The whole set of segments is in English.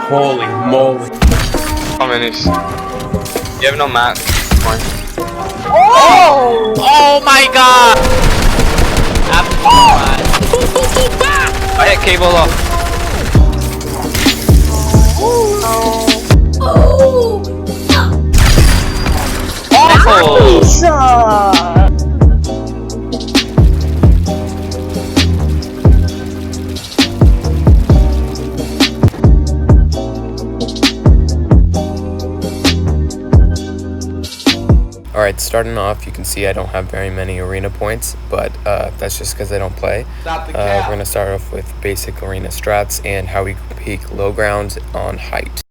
Holy moly. How many? You have no map. Oh! Oh my god! I hit cable off. Alright, starting off, you can see I don't have very many arena points, but that's just because I don't play. We're going to start off with basic arena strats and how we peak low ground on height.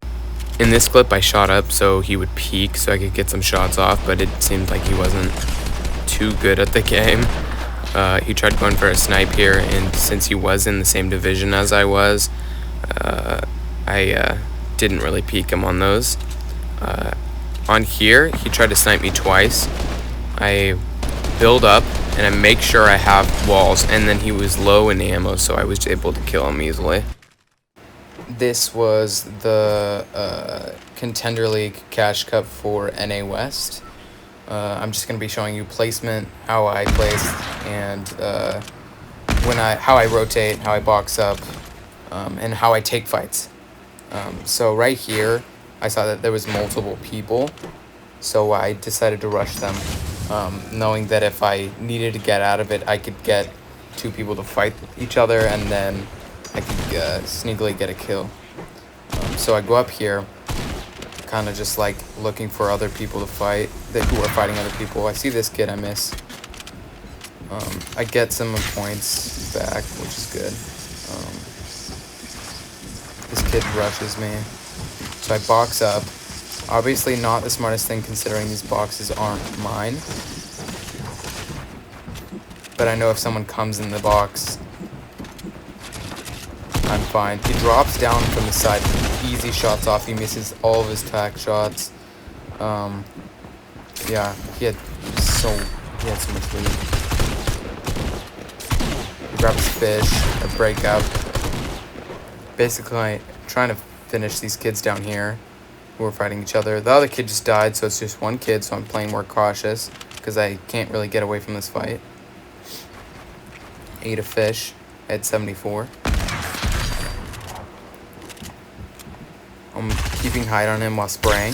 In this clip, I shot up so he would peek so I could get some shots off, but it seemed like he wasn't too good at the game. He tried going for a snipe here, and since he was in the same division as I was, I didn't really peek him on those. On here, he tried to snipe me twice. I build up and I make sure I have walls, and then he was low in ammo, so I was able to kill him easily. This was the Contender League Cash Cup for NA West. I'm just going to be showing you placement, how I place, and how I rotate, how I box up, and how I take fights. So right here, I saw that there was multiple people, so I decided to rush them, knowing that if I needed to get out of it, I could get two people to fight each other, and then I could sneakily get a kill. So I go up here, kind of just like looking for other people to fight, who are fighting other people. I see this kid, I miss. I get some points back, which is good. This kid rushes me. So I box up. Obviously not the smartest thing considering these boxes aren't mine. But I know if someone comes in the box, I'm fine. He drops down from the side. Easy shots off. He misses all of his tack shots. Yeah, he had so much loot. Grabs fish, a breakout. Basically, trying to finish these kids down here who are fighting each other. The other kid just died, so it's just one kid, so I'm playing more cautious because I can't really get away from this fight. Ate a fish at 74. I'm keeping height on him while spraying.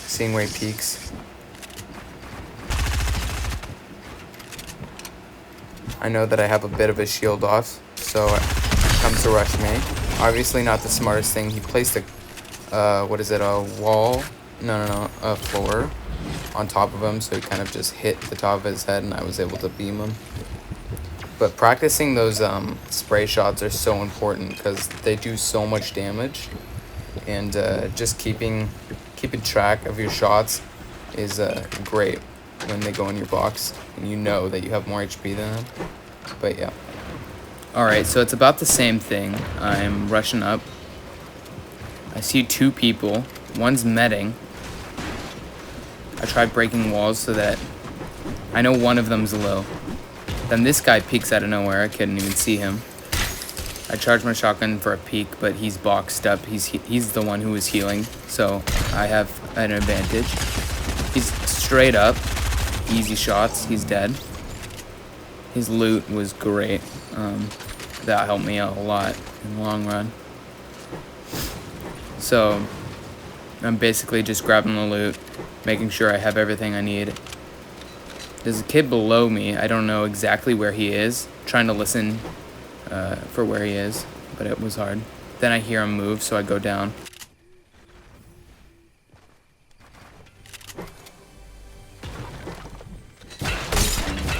Seeing where he peeks. I know that I have a bit of a shield off, so comes to rush me. Obviously not the smartest thing. He placed a, a wall? No, a floor on top of him, so he kind of just hit the top of his head and I was able to beam him. But practicing those spray shots are so important because they do so much damage, and just keeping track of your shots is great when they go in your box and you know that you have more HP than them. But yeah. Alright, so it's about the same thing. I'm rushing up. I see two people. One's medding. I tried breaking walls so that I know one of them's low. Then this guy peeks out of nowhere. I couldn't even see him. I charged my shotgun for a peek, but he's boxed up. He's the one who was healing, so I have an advantage. He's straight up. Easy shots. He's dead. His loot was great. That helped me out a lot in the long run. So I'm basically just grabbing the loot, making sure I have everything I need. There's a kid below me. I don't know exactly where he is. Trying to listen for where he is, but it was hard. Then I hear him move, so I go down.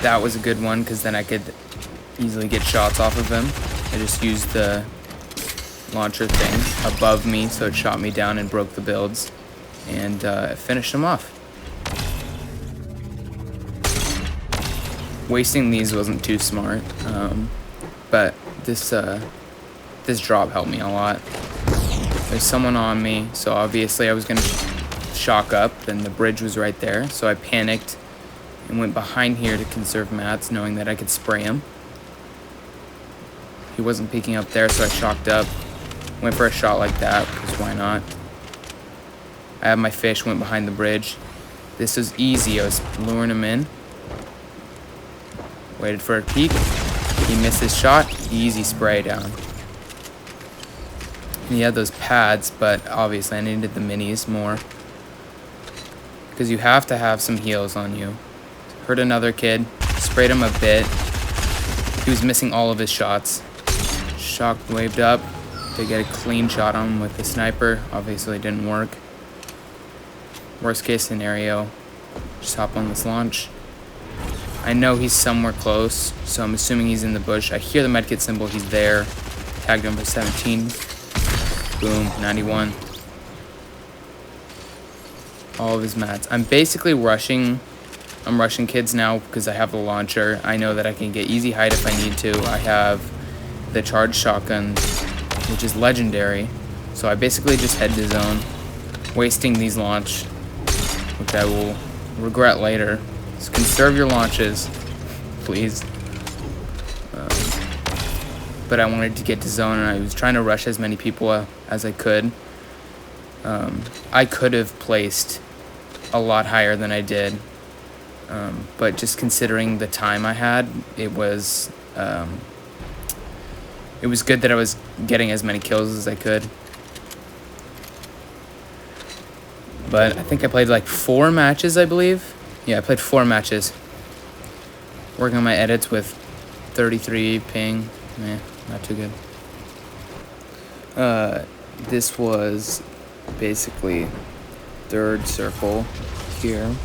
That was a good one because then I could easily get shots off of him. I just used the launcher thing above me, so it shot me down and broke the builds, and finished him off. Wasting these wasn't too smart, but this drop helped me a lot. There's someone on me, so obviously I was gonna shock up, and the bridge was right there, so I panicked and went behind here to conserve mats, knowing that I could spray him. He wasn't peeking up there, so I shocked up, Went for a shot like that, because why not? I have my fish, went behind the bridge. This was easy. I was luring him in. Waited for a peek. He missed his shot. Easy spray down. He had those pads, but obviously I needed the minis more. Because you have to have some heals on you. Hurt another kid. Sprayed him a bit. He was missing all of his shots. Shock waved up to get a clean shot on him with the sniper. Obviously it didn't work. Worst case scenario, just hop on this launch. I know he's somewhere close, so I'm assuming he's in the bush. I hear the medkit symbol, he's there. Tagged him for 17. Boom, 91. All of his mats. I'm basically rushing. I'm rushing kids now because I have the launcher. I know that I can get easy height if I need to. I have the charged shotgun, which is legendary. So I basically just head to zone, wasting these launch, which I will regret later. So conserve your launches, please. But I wanted to get to zone, and I was trying to rush as many people as I could. I could have placed a lot higher than I did, but just considering the time I had, it was good that I was getting as many kills as I could. But I think I played like 4 matches, I believe. Yeah, I played 4 matches. Working on my edits with 33 ping. Yeah, not too good. This was basically 3rd circle here.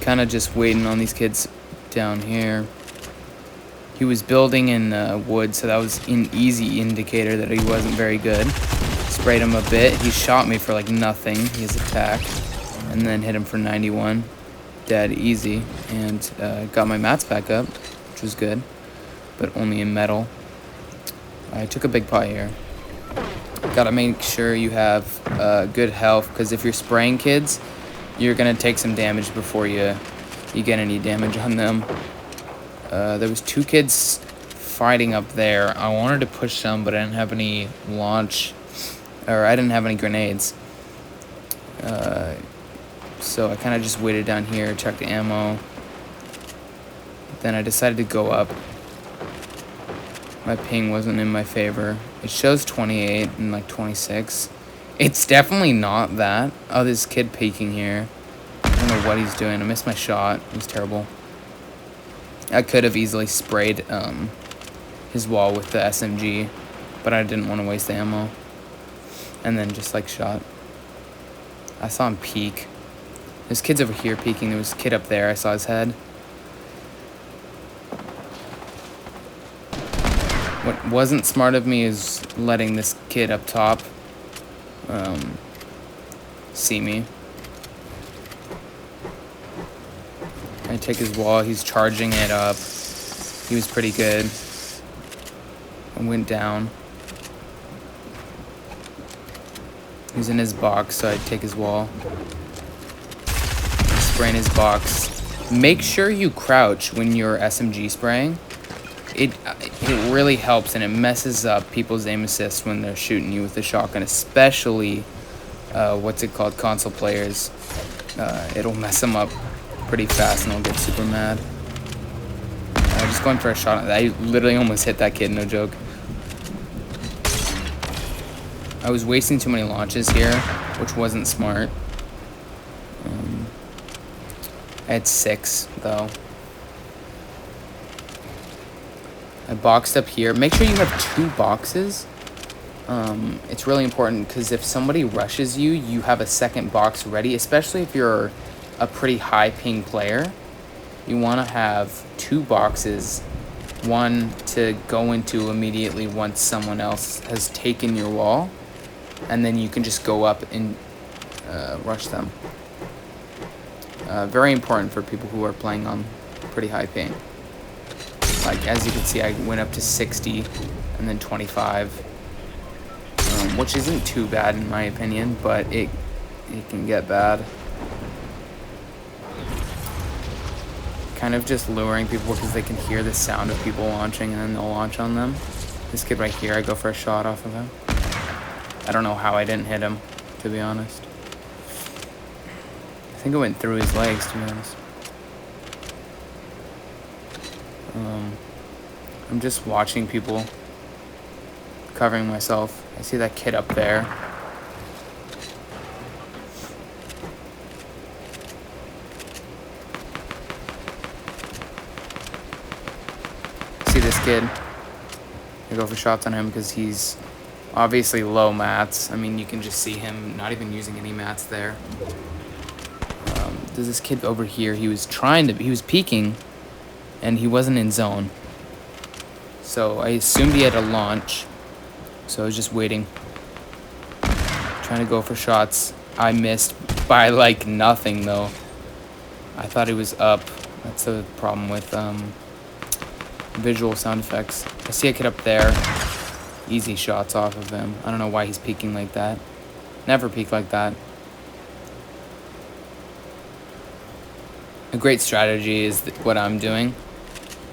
Kind of just waiting on these kids down here. He was building in wood, so that was an easy indicator that he wasn't very good. Sprayed him a bit. He shot me for like nothing, his attack, and then hit him for 91. Dead easy, and got my mats back up, which was good, but only in metal. I took a big pot here. Gotta make sure you have good health, because if you're spraying kids, you're gonna take some damage before you get any damage on them. There was 2 kids fighting up there. I wanted to push them, but I didn't have any launch, or I didn't have any grenades. So I kind of just waited down here, checked the ammo. Then I decided to go up. My ping wasn't in my favor. It shows 28 and like 26. It's definitely not that. Oh, this kid peeking here. I don't know what he's doing. I missed my shot. It was terrible. I could have easily sprayed his wall with the SMG, but I didn't want to waste the ammo. And then just like shot. I saw him peek. There's kids over here peeking. There was a kid up there. I saw his head. What wasn't smart of me is letting this kid up top see me. I take his wall. He's charging it up. He was pretty good. I went down. He's in his box, so I take his wall. Spraying his box. Make sure you crouch when you're SMG spraying. It really helps, and it messes up people's aim assist when they're shooting you with the shotgun, especially console players. It'll mess them up pretty fast, and they'll get super mad. Just going for a shot. I literally almost hit that kid, no joke. I was wasting too many launches here, which wasn't smart. I had 6, though. I boxed up here. Make sure you have 2 boxes. It's really important, because if somebody rushes you, you have a second box ready, especially if you're a pretty high ping player. You want to have 2 boxes, one to go into immediately once someone else has taken your wall, and then you can just go up and rush them. Very important for people who are playing on pretty high ping. Like, as you can see, I went up to 60 and then 25, which isn't too bad in my opinion, but it can get bad. Kind of just luring people because they can hear the sound of people launching, and then they'll launch on them. This kid right here, I go for a shot off of him. I don't know how I didn't hit him, to be honest. I think it went through his legs, to be honest. I'm just watching people, covering myself. I see that kid up there. See this kid. I go for shots on him because he's obviously low mats. I mean, you can just see him not even using any mats there. There's this kid over here. He was peeking, and he wasn't in zone. So I assumed he had a launch. So I was just waiting, trying to go for shots. I missed by like nothing though. I thought he was up. That's the problem with visual sound effects. I see a kid up there. Easy shots off of him. I don't know why he's peeking like that. Never peek like that. A great strategy is what I'm doing.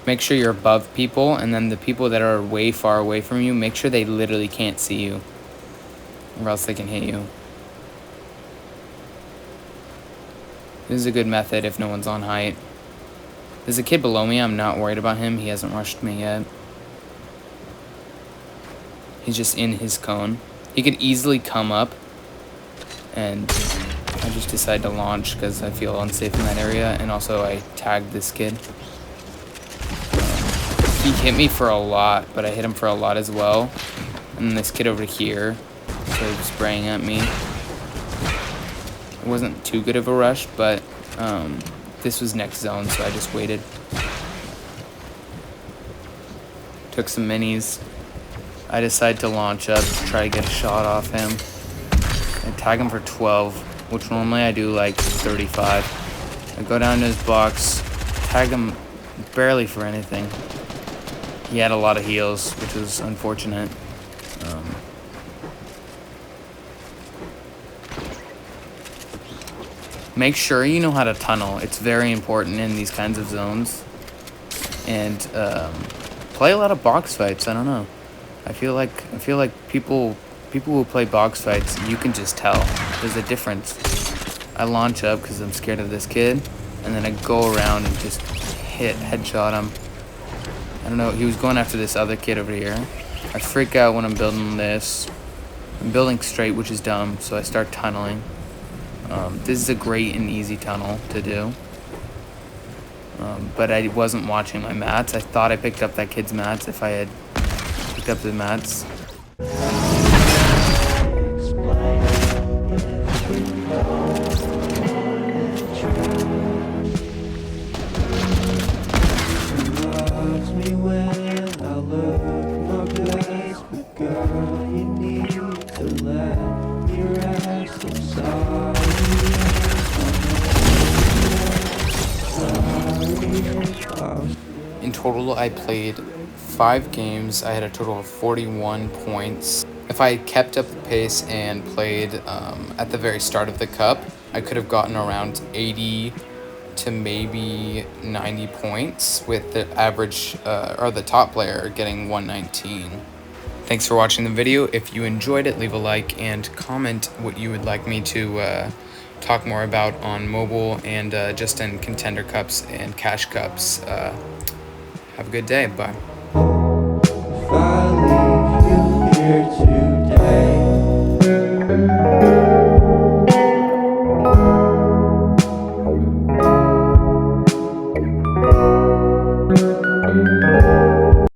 Make sure you're above people, and then the people that are way far away from you, make sure they literally can't see you, or else they can hit you. This is a good method if no one's on height. There's a kid below me. I'm not worried about him. He hasn't rushed me yet. He's just in his cone. He could easily come up, and I just decided to launch because I feel unsafe in that area, and also I tagged this kid. He hit me for a lot, but I hit him for a lot as well. And then this kid over here started spraying at me. It wasn't too good of a rush, but this was next zone, so I just waited. Took some minis. I decided to launch up to try to get a shot off him. I tag him for 12, which normally I do like 35. I go down to his box, tag him barely for anything. He had a lot of heals, which was unfortunate. Make sure you know how to tunnel. It's very important in these kinds of zones. And play a lot of box fights. I don't know. I feel like people who play box fights, you can just tell. There's a difference. I launch up because I'm scared of this kid, and then I go around and just headshot him. I don't know, he was going after this other kid over here. I freak out when I'm building this. I'm building straight, which is dumb, so I start tunneling. This is a great and easy tunnel to do. But I wasn't watching my mats. I thought I picked up that kid's mats if I had picked up the mats. In total, I played 5 games. I had a total of 41 points. If I kept up the pace and played at the very start of the cup, I could have gotten around 80 to maybe 90 points, with the average or the top player getting 119. Thanks for watching the video. If you enjoyed it, leave a like and comment what you would like me to talk more about on mobile and just in contender cups and cash cups. Have a good day. Bye.